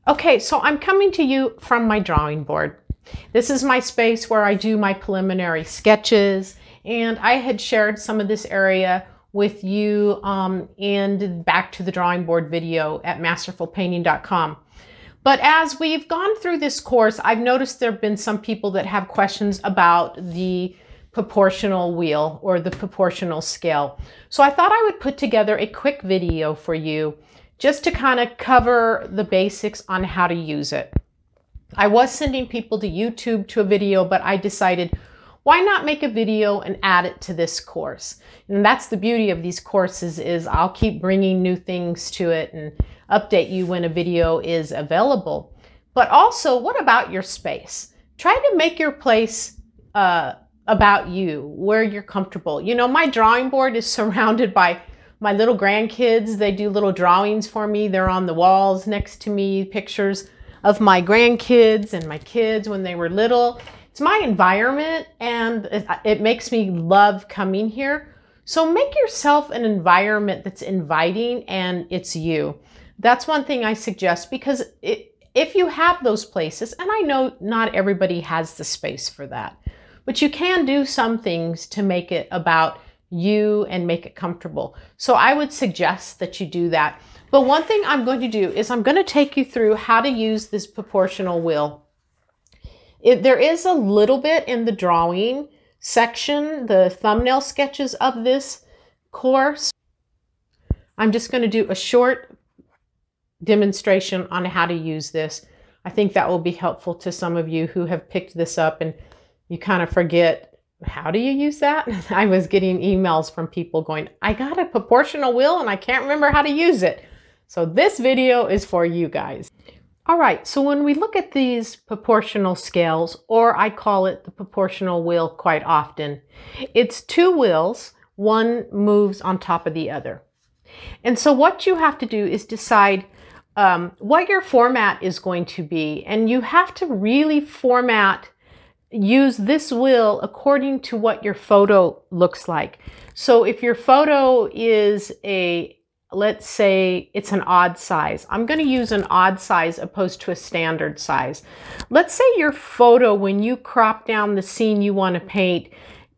Okay, so I'm coming to you from my drawing board. This is my space where I do my preliminary sketches, and I had shared some of this area with you in the Back to the Drawing Board video at masterfulpainting.com. But as we've gone through this course, I've noticed there have been some people that have questions about the proportional wheel or the proportional scale. So I thought I would put together a quick video for you just to kind of cover the basics on how to use it. I was sending people to YouTube to a video, but I decided, why not make a video and add it to this course? And that's the beauty of these courses, is I'll keep bringing new things to it and update you when a video is available. But also, what about your space? Try to make your place about you, where you're comfortable. You know, my drawing board is surrounded by my little grandkids. They do little drawings for me. They're on the walls next to me, pictures of my grandkids and my kids when they were little. It's my environment, and it makes me love coming here. So make yourself an environment that's inviting and it's you. That's one thing I suggest, because if you have those places, and I know not everybody has the space for that, but you can do some things to make it about you and make it comfortable. So I would suggest that you do that. But one thing I'm going to do is I'm going to take you through how to use this proportional wheel. There is a little bit in the drawing section, the thumbnail sketches of this course. I'm just going to do a short demonstration on how to use this. I think that will be helpful to some of you who have picked this up and you kind of forget, how do you use that? I was getting emails from people going, I got a proportional wheel and I can't remember how to use it. So this video is for you guys. All right, so when we look at these proportional scales, or I call it the proportional wheel quite often, it's two wheels, one moves on top of the other. And so what you have to do is decide what your format is going to be. And you have to really use this wheel according to what your photo looks like. So if your photo is let's say it's an odd size, I'm going to use an odd size opposed to a standard size. Let's say your photo, when you crop down the scene you want to paint,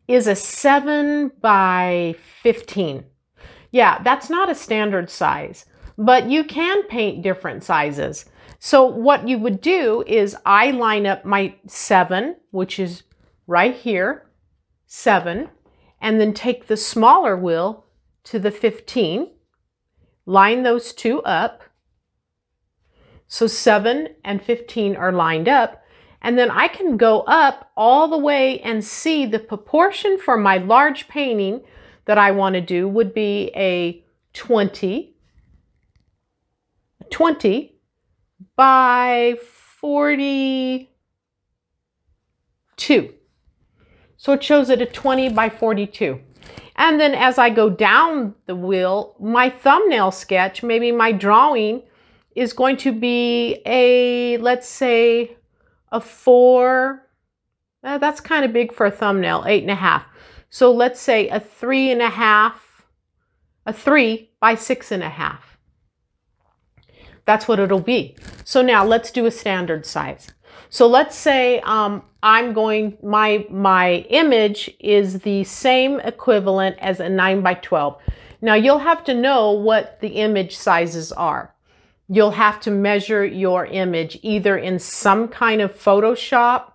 is a 7 by 15. Yeah, that's not a standard size, but you can paint different sizes. So what you would do is I line up my 7, which is right here, 7, and then take the smaller wheel to the 15, line those two up. So 7 and 15 are lined up, and then I can go up all the way and see the proportion for my large painting that I want to do would be a 20 by 42. So it shows it a 20 by 42. And then as I go down the wheel, my thumbnail sketch, maybe my drawing, is going to be a, let's say, a 4. That's kind of big for a thumbnail, 8.5. So let's say a 3.5, a 3 by 6.5. That's what it'll be. So now let's do a standard size. So let's say my image is the same equivalent as a 9 by 12. Now you'll have to know what the image sizes are. You'll have to measure your image either in some kind of Photoshop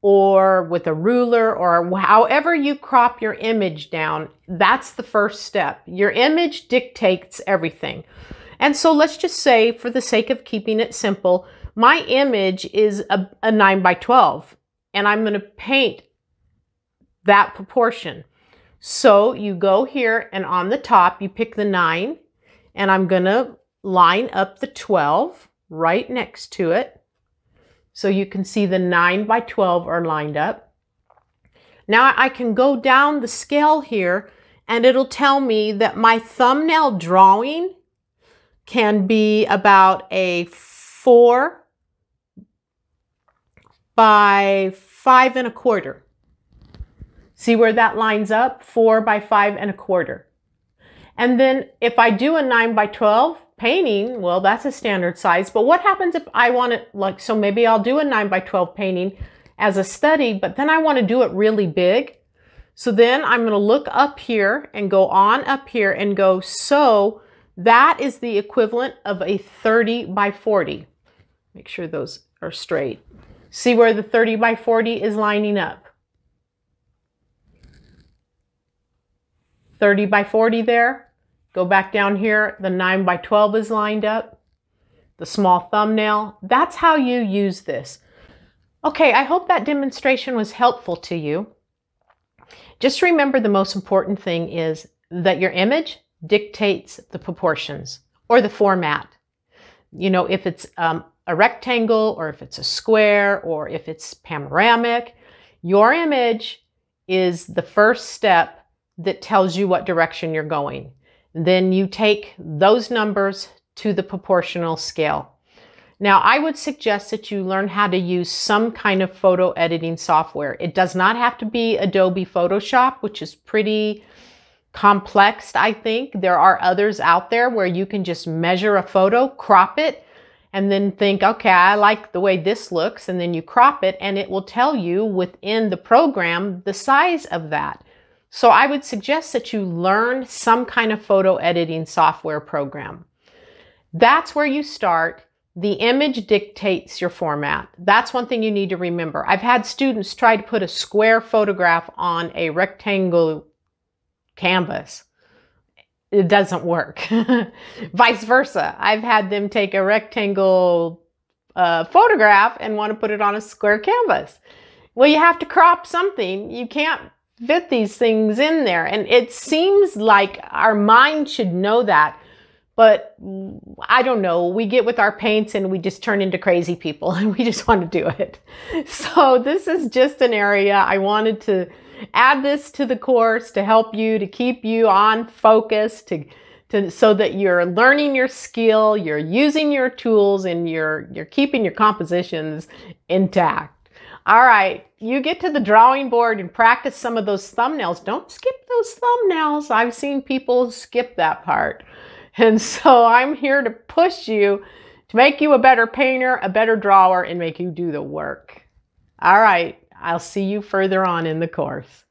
or with a ruler, or however you crop your image down. That's the first step. Your image dictates everything. And so let's just say, for the sake of keeping it simple, my image is a 9 by 12, and I'm going to paint that proportion. So you go here, and on the top, you pick the 9, and I'm going to line up the 12 right next to it. So you can see the 9 by 12 are lined up. Now I can go down the scale here, and it'll tell me that my thumbnail drawing can be about a 4 by 5.25. See where that lines up? 4 by 5.25. And then if I do a 9 by 12, painting, well, that's a standard size. But what happens if I want it like, so maybe I'll do a 9 by 12 painting as a study, but then I want to do it really big. So then I'm going to look up here and go on up here and go, so that is the equivalent of a 30 by 40. Make sure those are straight. See where the 30 by 40 is lining up. 30 by 40 there. Go back down here. The 9 by 12 is lined up. The small thumbnail. That's how you use this. Okay, I hope that demonstration was helpful to you. Just remember the most important thing is that your image dictates the proportions or the format. You know, if it's a rectangle or if it's a square or if it's panoramic, your image is the first step that tells you what direction you're going. Then you take those numbers to the proportional scale. Now, I would suggest that you learn how to use some kind of photo editing software. It does not have to be Adobe Photoshop, which is pretty complex, I think. There are others out there where you can just measure a photo, crop it, and then think, okay, I like the way this looks, and then you crop it, and it will tell you within the program the size of that. So I would suggest that you learn some kind of photo editing software program. That's where you start. The image dictates your format. That's one thing you need to remember. I've had students try to put a square photograph on a rectangle canvas. It doesn't work. Vice versa. I've had them take a rectangle photograph and want to put it on a square canvas. Well, you have to crop something. You can't fit these things in there. And it seems like our mind should know that. But I don't know, we get with our paints and we just turn into crazy people and we just want to do it. So this is just an area I wanted to add this to the course to help you, to keep you on focus, so that you're learning your skill, you're using your tools, and you're keeping your compositions intact. All right, you get to the drawing board and practice some of those thumbnails. Don't skip those thumbnails. I've seen people skip that part. And so I'm here to push you to make you a better painter, a better drawer, and make you do the work. All right, I'll see you further on in the course.